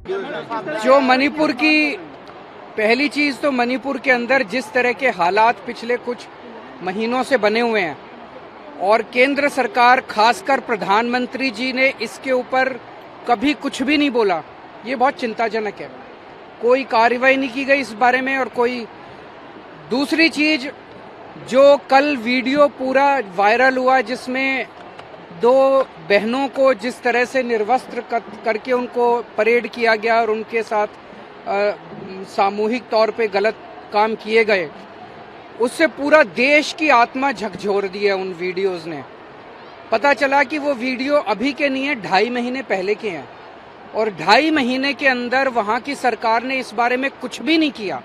जो मणिपुर की पहली चीज तो मणिपुर के अंदर जिस तरह के हालात पिछले कुछ महीनों से बने हुए हैं और केंद्र सरकार खासकर प्रधानमंत्री जी ने इसके ऊपर कभी कुछ भी नहीं बोला, ये बहुत चिंताजनक है। कोई कार्रवाई नहीं की गई इस बारे में। और कोई दूसरी चीज, जो कल वीडियो पूरा वायरल हुआ जिसमें दो बहनों को जिस तरह से निर्वस्त्र करके उनको परेड किया गया और उनके साथ सामूहिक तौर पे गलत काम किए गए, उससे पूरा देश की आत्मा झकझोर दी है उन वीडियोस ने। पता चला कि वो वीडियो अभी के नहीं है, 2.5 महीने पहले के हैं और 2.5 महीने के अंदर वहां की सरकार ने इस बारे में कुछ भी नहीं किया।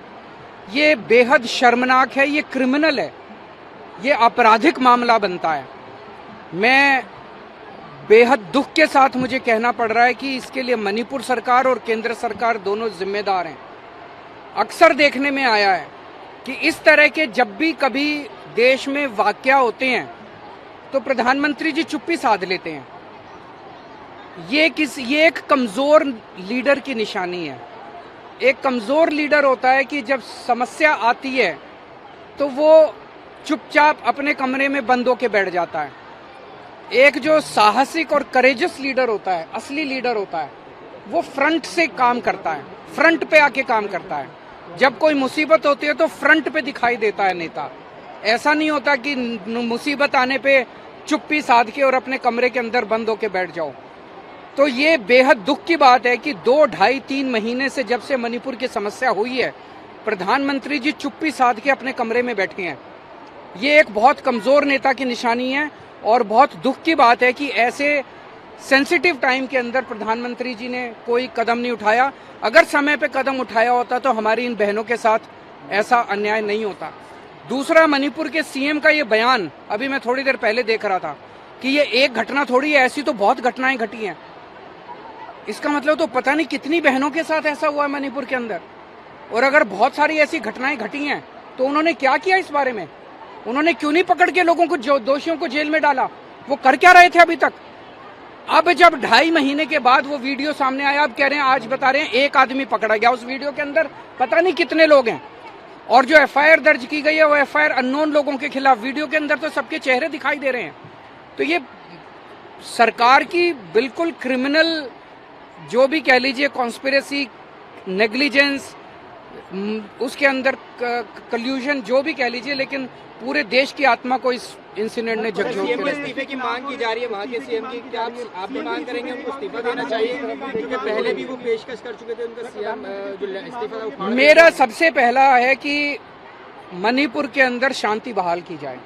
ये बेहद शर्मनाक है, ये क्रिमिनल है, ये आपराधिक मामला बनता है। मैं बेहद दुख के साथ मुझे कहना पड़ रहा है कि इसके लिए मणिपुर सरकार और केंद्र सरकार दोनों जिम्मेदार हैं। अक्सर देखने में आया है कि इस तरह के जब भी कभी देश में वाकया होते हैं तो प्रधानमंत्री जी चुप्पी साध लेते हैं। ये एक कमजोर लीडर की निशानी है। एक कमजोर लीडर होता है कि जब समस्या आती है तो वो चुपचाप अपने कमरे में बंद होके बैठ जाता है। एक जो साहसिक और करेजस लीडर होता है, असली लीडर होता है, वो फ्रंट से काम करता है, फ्रंट पे आके काम करता है। जब कोई मुसीबत होती है तो फ्रंट पे दिखाई देता है नेता। ऐसा नहीं होता कि मुसीबत आने पे चुप्पी साध के और अपने कमरे के अंदर बंद होके बैठ जाओ। तो ये बेहद दुख की बात है कि 2, 2.5, 3 महीने से जब से मणिपुर की समस्या हुई है, प्रधानमंत्री जी चुप्पी साध के अपने कमरे में बैठे हैं। ये एक बहुत कमजोर नेता की निशानी है और बहुत दुख की बात है कि ऐसे सेंसिटिव टाइम के अंदर प्रधानमंत्री जी ने कोई कदम नहीं उठाया। अगर समय पे कदम उठाया होता तो हमारी इन बहनों के साथ ऐसा अन्याय नहीं होता। दूसरा, मणिपुर के सीएम का ये बयान अभी मैं थोड़ी देर पहले देख रहा था कि ये एक घटना थोड़ी है, ऐसी तो बहुत घटनाएं घटी हैं। इसका मतलब तो पता नहीं कितनी बहनों के साथ ऐसा हुआ है मणिपुर के अंदर। और अगर बहुत सारी ऐसी घटनाएं घटी हैं तो उन्होंने क्या किया इस बारे में? उन्होंने क्यों नहीं पकड़ के लोगों को, दोषियों को जेल में डाला? वो कर क्या रहे थे अभी तक? अब जब 2.5 महीने के बाद वो वीडियो सामने आया, अब कह रहे हैं, आज बता रहे हैं एक आदमी पकड़ा गया। उस वीडियो के अंदर पता नहीं कितने लोग हैं। और जो एफआईआर दर्ज की गई है वो एफआईआर अननोन लोगों के खिलाफ। वीडियो के अंदर तो सबके चेहरे दिखाई दे रहे हैं। तो ये सरकार की बिल्कुल क्रिमिनल, जो भी कह लीजिए, कॉन्स्पिरेसी, नेग्लिजेंस, उसके अंदर कल्यूजन, जो भी कह लीजिए, लेकिन पूरे देश की आत्मा को इस इंसिडेंट ने झकझोर के इस्तीफे की मांग की जा रही है वहाँ के सीएम की। क्या आप भी मांग करेंगे उनको इस्तीफा देना चाहिए? क्योंकि पहले भी वो पेशकश कर चुके थे उनका सीएम जो इस्तीफा। मेरा सबसे पहला है कि मणिपुर के अंदर शांति बहाल की जाए,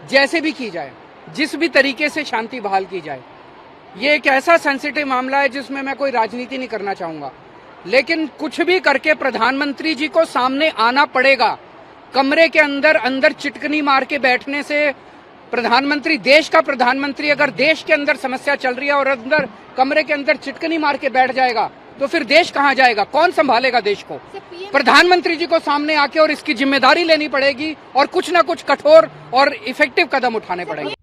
जैसे भी की जाए, जिस भी तरीके से शांति बहाल की जाए। ये एक ऐसा सेंसिटिव मामला है जिसमें मैं कोई राजनीति नहीं करना चाहूंगा, लेकिन कुछ भी करके प्रधानमंत्री जी को सामने आना पड़ेगा। कमरे के अंदर चिटकनी मार के बैठने से प्रधानमंत्री, देश का प्रधानमंत्री, अगर देश के अंदर समस्या चल रही है और अंदर कमरे के अंदर चिटकनी मार के बैठ जाएगा तो फिर देश कहां जाएगा? कौन संभालेगा देश को? प्रधानमंत्री जी को सामने आके और इसकी जिम्मेदारी लेनी पड़ेगी और कुछ ना कुछ कठोर और इफेक्टिव कदम उठाने पड़ेंगे।